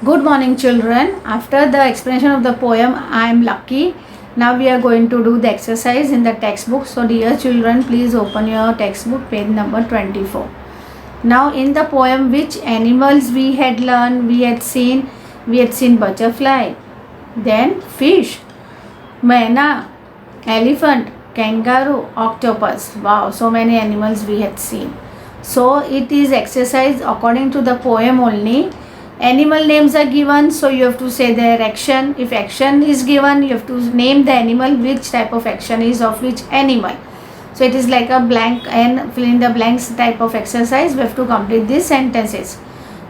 Good morning, children. After the explanation of the poem, I am lucky. Now we are going to do the exercise in the textbook. So, dear children, please open your textbook, page number 24. Now, in the poem, which animals we had learned, we had seen butterfly, then fish, myna, elephant, kangaroo, octopus. Wow, so many animals we had seen. So, it is exercise according to the poem only. Animal names are given, so you have to say their action. If action is given, you have to name the animal, which type of action is of which animal. So it is like a blank and fill in the blanks type of exercise. We have to complete these sentences.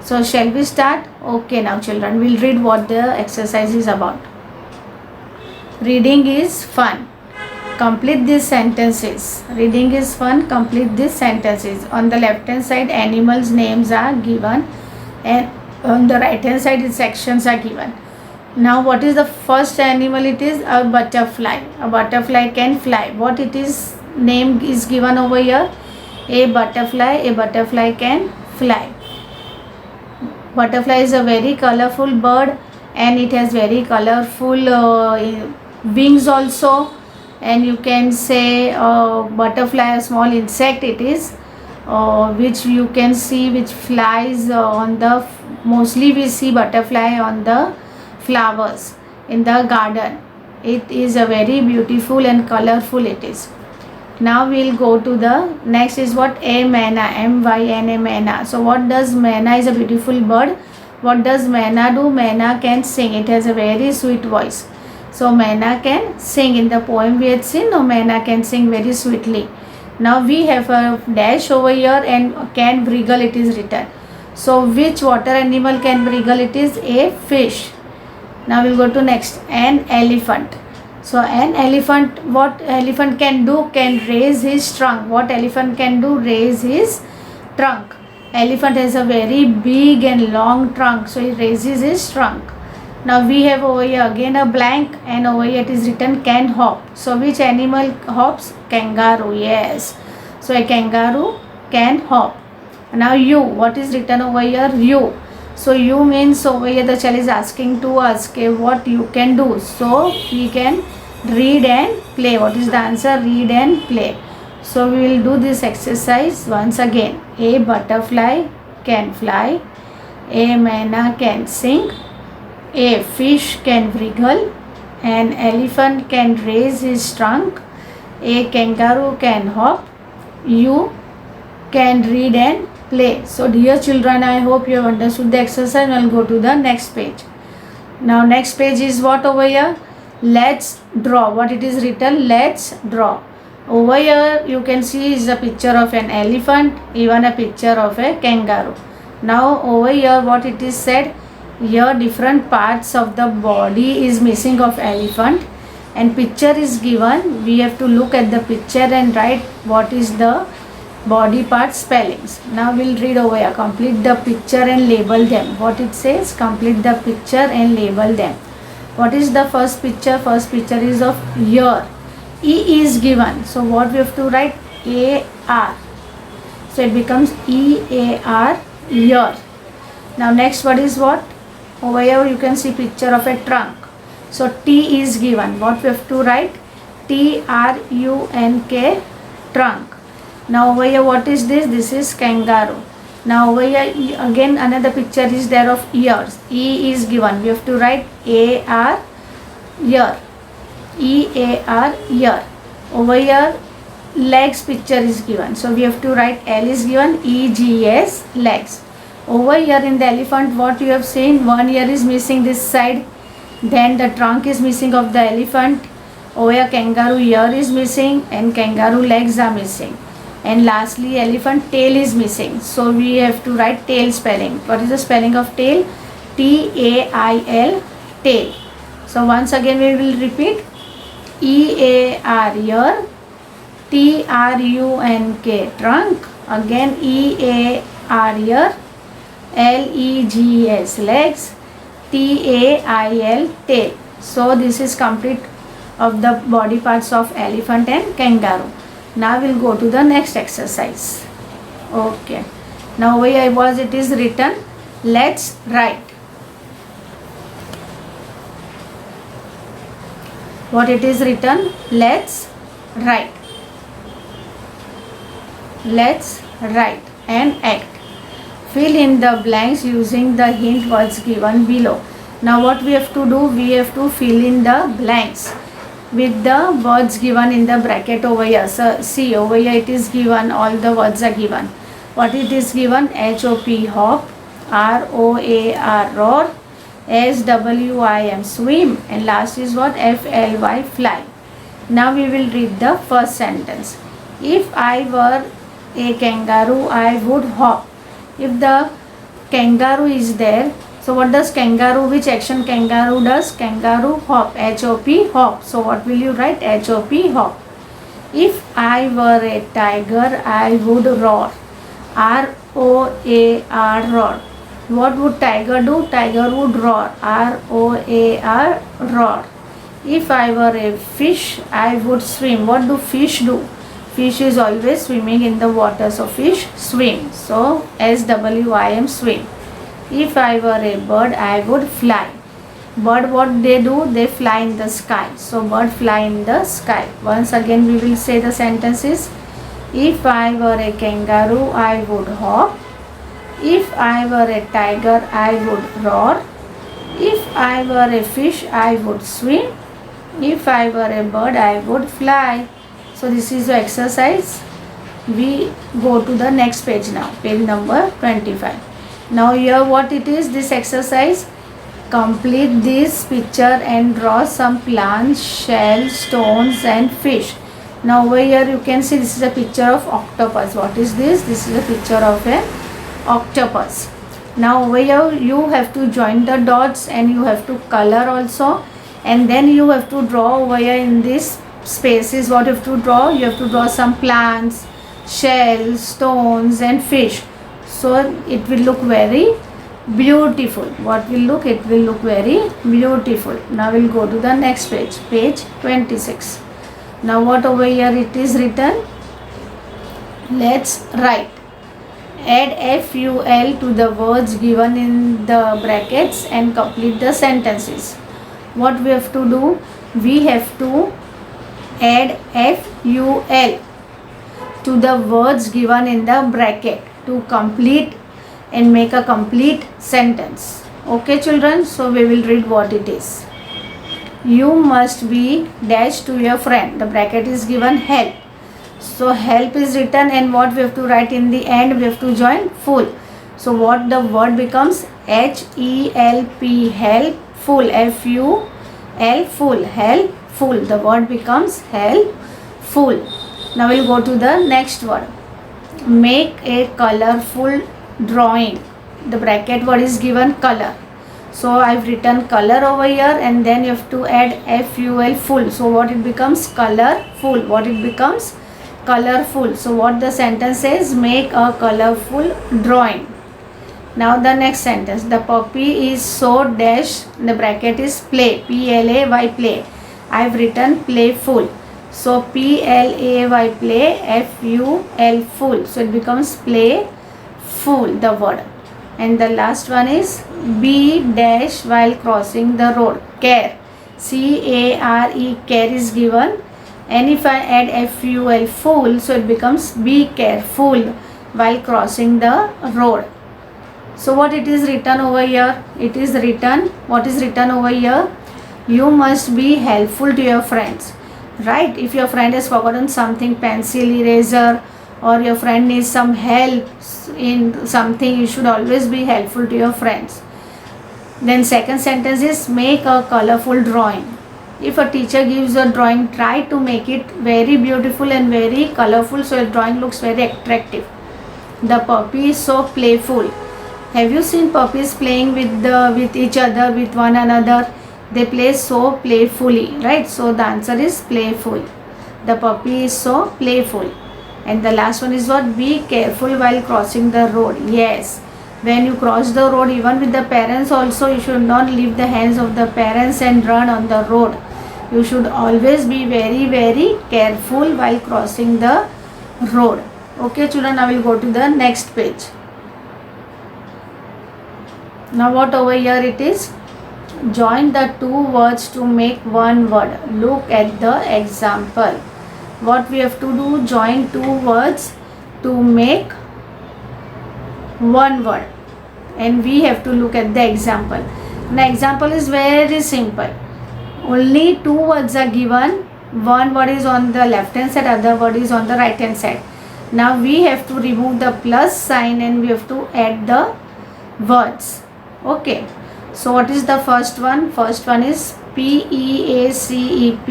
So shall we start? Okay, now children, we'll read what the exercise is about. Reading is fun. Complete these sentences. Reading is fun. Complete these sentences. On the left hand side, animals names are given, and on the right hand side its actions are given. Now what is the first animal? It is a butterfly. A butterfly can fly. What it is name is given over here? A butterfly can fly. Butterfly is a very colorful bird and it has very colorful wings also, and you can say butterfly, a small insect it is, which you can see which flies on the mostly we see butterfly on the flowers in the garden. It is a very beautiful and colorful it is. Now we'll go to the next is what? A myna, myna, myna. So what does myna? Is a beautiful bird. What does myna do? Myna can sing. It has a very sweet voice. So myna can sing. In the poem we had seen, no, myna can sing very sweetly. Now we have a dash over here and can wriggle it is written. So which water animal can wriggle? It is a fish. Now we'll go to next. An elephant. So an elephant, what elephant can do? Can raise his trunk. What elephant can do? Raise his trunk. Elephant has a very big and long trunk, so he raises his trunk. Now we have over here again a blank, and over here it is written can hop. So which animal hops? Kangaroo. Yes. So a kangaroo can hop. Now you, what is written over here? You. So you means over here the child is asking to us, okay, what you can do. So we can read and play. What is the answer? Read and play. So we will do this exercise once again. A butterfly can fly. A myna can sing. A fish can wriggle. An elephant can raise his trunk. A kangaroo can hop. You can read and play. So dear children, I hope you have understood the exercise. I'll go to the next page. Now next page is what over here? Let's draw. What it is written? Let's draw. Over here you can see is a picture of an elephant, even a picture of a kangaroo. Now over here what it is said? Here different parts of the body is missing of elephant and picture is given. We have to look at the picture and write what is the body part spellings. Now we'll read over here. Complete the picture and label them. What it says? Complete the picture and label them. What is the first picture? First picture is of ear. E is given. So what we have to write? A-R. So it becomes E-A-R, ear. Now next what is what? Over here you can see picture of a trunk. So T is given. What we have to write? T-R-U-N-K, trunk. Now over here what is this? This is kangaroo. Now over here again another picture is there of ears. E is given. We have to write A-R, ear. E-A-R, ear. Over here legs picture is given. So we have to write L is given. E-G-S, legs. Over here in the elephant what you have seen? One ear is missing this side. Then the trunk is missing of the elephant. Over here kangaroo ear is missing and kangaroo legs are missing. And lastly elephant tail is missing. So we have to write tail spelling. What is the spelling of tail? T-A-I-L, tail. So once again we will repeat. E-A-R, ear. T-R-U-N-K, trunk. Again E-A-R, ear. L-E-G-S, legs. T-A-I-L, tail. So this is complete of the body parts of elephant and kangaroo. Now we'll go to the next exercise. Okay. Now over here it is written, let's write. what it is written? Let's write. Let's write and act. Fill in the blanks using the hint words given below. Now what we have to do? We have to fill in the blanks with the words given in the bracket over here. So see, over here it is given, all the words are given. What it is given? HOP, hop, ROAR, roar, SWIM, swim, and last is what? FLY, fly. Now we will read the first sentence. If I were a kangaroo, I would hop. If the kangaroo is there, so what does kangaroo, which action kangaroo does? Kangaroo hop, HOP, hop. So what will you write? HOP, hop. If I were a tiger, I would roar, ROAR, roar. What would tiger do? Tiger would roar, ROAR, roar. If I were a fish, I would swim. What do fish do? Fish is always swimming in the water, so fish swim. So SWIM, swim. If I were a bird, I would fly. Bird, what they do? They fly in the sky. So bird fly in the sky. Once again we will say the sentences. If I were a kangaroo, I would hop. If I were a tiger, I would roar. If I were a fish, I would swim. If I were a bird, I would fly. So this is the exercise. We go to the next page now, page number 25. Now here what it is, this exercise, complete this picture and draw some plants, shells, stones and fish. Now over here you can see this is a picture of octopus. What is this? This is a picture of an octopus. Now over here you have to join the dots and you have to color also, and then you have to draw over here in this spaces. What you have to draw? You have to draw some plants, shells, stones and fish. So it will look very beautiful. What will look? It will look very beautiful. Now we'll go to the next page, page 26. Now what over here it is written? Let's write. Add FUL to the words given in the brackets and complete the sentences. What we have to do? We have to add FUL to the words given in the bracket to complete and make a complete sentence. Okay children, so we will read what it is. You must be dash to your friend. The bracket is given help. So help is written, and what we have to write in the end? We have to join full. So what the word becomes? HELP, help, full, FUL, full, help, full. The word becomes help, full. Now we'll go to the next word. Make a colorful drawing. The bracket word is given color. So I've written color over here, and then you have to add FUL, full. So what it becomes? Colorful. What it becomes? Colorful. So what the sentence says? Make a colorful drawing. Now the next sentence. The puppy is so dash. The bracket is play. PLAY, play. I've written playful. So PLAY, play, FUL, full. So it becomes play full, the word. And the last one is be dash while crossing the road. Care. CARE, care is given. And if I add FUL, full, so it becomes be careful while crossing the road. So what it is written over here? It is written, what is written over here? You must be helpful to your friends. Right? If your friend has forgotten something, pencil, eraser, or your friend needs some help in something, you should always be helpful to your friends. Then second sentence is make a colorful drawing. If a teacher gives a drawing, try to make it very beautiful and very colorful so the drawing looks very attractive. The puppy is so playful. Have you seen puppies playing with each other, with one another? They play so playfully, right? So the answer is playful. The puppy is so playful. And the last one is what? Be careful while crossing the road. Yes, when you cross the road, even with the parents also, you should not leave the hands of the parents and run on the road. You should always be very, very careful while crossing the road. Okay children, I will go to the next page. Now what over here it is? Join the two words to make one word. Look at the example. What we have to do? Join two words to make one word, and we have to look at the example. The example is very simple. Only two words are given. One word is on the left hand side, other word is on the right hand side. Now we have to remove the plus sign and we have to add the words. Okay, so what is the first one? First one is PEACEP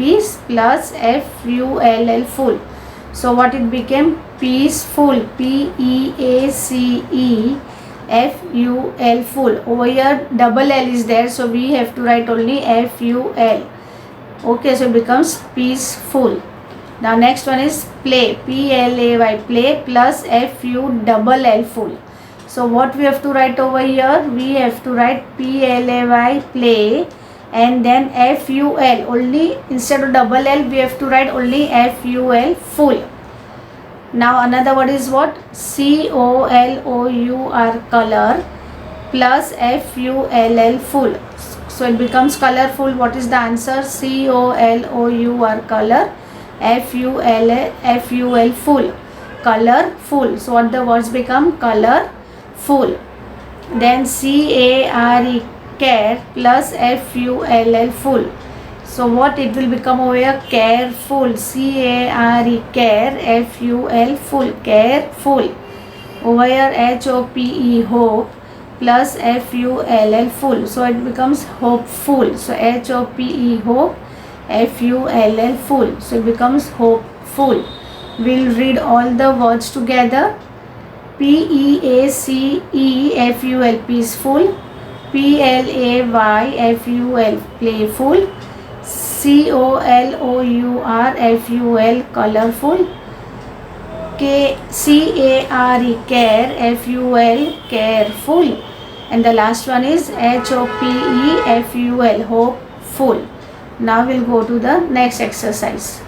plus FULL, full. So what it became? Peaceful. PEACEFUL, full. Over here double L is there, so we have to write only FUL. Okay, so it becomes peaceful. Now next one is play. PLAY, play plus FULL, full. So what we have to write over here? We have to write PLAY, play, and then FUL. Only instead of double L we have to write only FUL, full. Now another word is what? COLOUR, color, plus FULL, full. So it becomes colorful. What is the answer? COLOUR, color, FUL, full. Colorful. So what the words become? Colorful. Then CARE, care, plus FULL, full. So what it will become over here? Careful. CARE, care, FUL, full. Careful. Over here HOPE, hope, plus FULL, full. So it becomes hopeful. So HOPE, hope, FULL, full. So it becomes hopeful. We'll read all the words together. PEACEFUL, peaceful. PLAYFUL, playful. COLOUR, FUL, colorful. CARE, care, FUL, careful. And the last one is HOPE, FUL, hopeful. Now we'll go to the next exercise.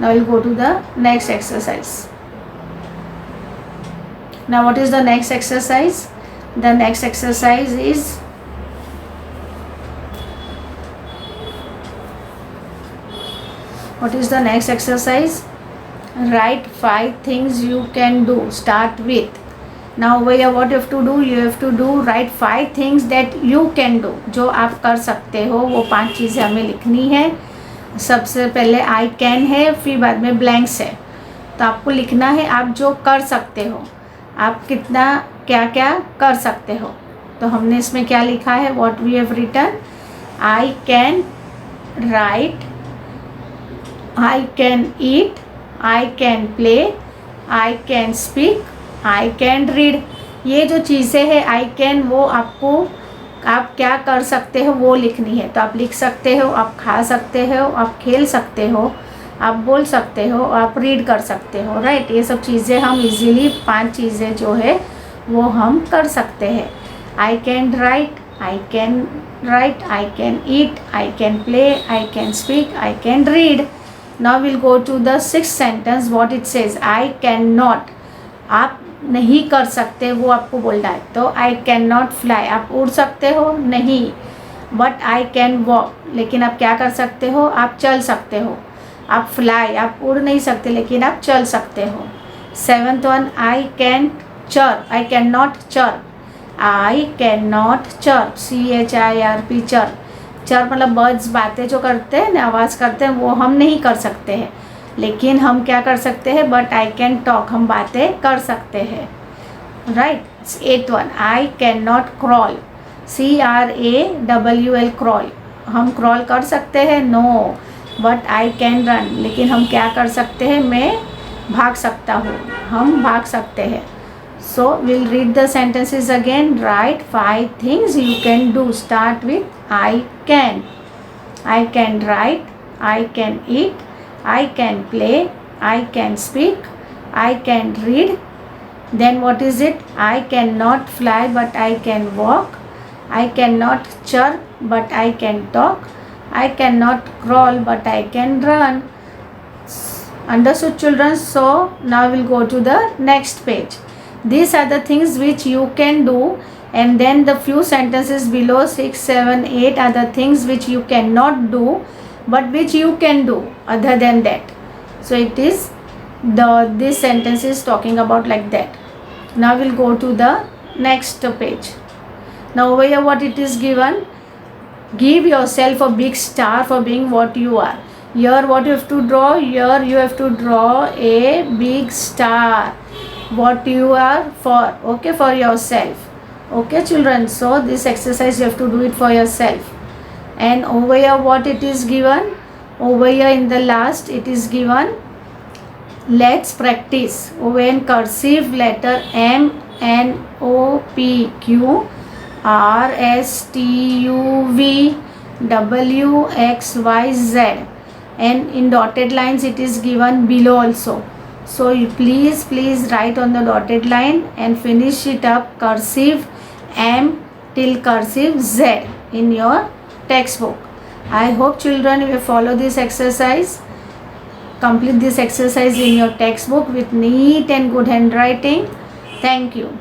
Now what is the next exercise? The next exercise is what is the next exercise? Write 5 things you can do. Start with. Now what you have to do? You have to do write 5 things that you can do. जो आप कर सकते हो वो 5 चीज़ें हमें लिखनी है. सबसे पहले आई कैन है, फिर बाद में ब्लैंक्स है. तो आपको लिखना है आप जो कर सकते हो, आप कितना क्या क्या कर सकते हो. तो हमने इसमें क्या लिखा है? What we have written? I can write, I can eat, I can play, I can speak, I can read. ये जो चीज़ें हैं आई कैन, वो आपको आप क्या कर सकते हो वो लिखनी है. तो आप लिख सकते हो, आप खा सकते हो, आप खेल सकते हो, आप बोल सकते हो, आप रीड कर सकते हो. राइट, ये सब चीज़ें हम इजीली 5 चीज़ें जो है वो हम कर सकते हैं. I can write, I can eat, I can play, I can speak, I can read. Now will go to the 6th sentence. What it says? I can not, आप नहीं कर सकते वो आपको बोलना है. तो आई कैन नॉट फ्लाई, आप उड़ सकते हो नहीं. बट आई कैन वॉक, लेकिन आप क्या कर सकते हो? आप चल सकते हो. आप फ्लाई, आप उड़ नहीं सकते लेकिन आप चल सकते हो. 7th one, I can chirp, I can not chirp, I can not chirp, CHIRP, chirp. Chirp मतलब बर्ड्स बातें जो करते हैं ना, आवाज़ करते हैं, वो हम नहीं कर सकते हैं. लेकिन हम क्या कर सकते हैं? बट आई कैन टॉक, हम बातें कर सकते हैं. Right. 8th one, I can not crawl, CRAWL, crawl, हम क्रॉल कर सकते हैं? No. But I can run, लेकिन हम क्या कर सकते हैं? मैं भाग सकता हूँ, हम भाग सकते हैं. So will read the sentences again. Right 5 things you can do. Start with I can. I can write, I can eat, I can play, I can speak, I can read. Then what is it? I cannot fly but I can walk, I cannot chirp but I can talk, I cannot crawl but I can run. Understood, children? So now we'll go to the next page. These are the things which you can do and then the few sentences below 6, 7, 8 are the things which you cannot do but which you can do other than that. So it is this sentence is talking about like that. Now we'll go to the next page. Now over here what it is given, give yourself a big star for being what you are. Here what you have to draw, here you have to draw a big star, what you are for, okay, for yourself. Okay children, so this exercise you have to do it for yourself. And over here what it is given, over here in the last it is given, let's practice. Over in cursive letter M N O P Q R S T U V W X Y Z, and in dotted lines it is given below also. So you please write on the dotted line and finish it up, cursive M till cursive Z in your textbook. I hope children will follow this exercise. Complete this exercise in your textbook with neat and good handwriting. Thank you.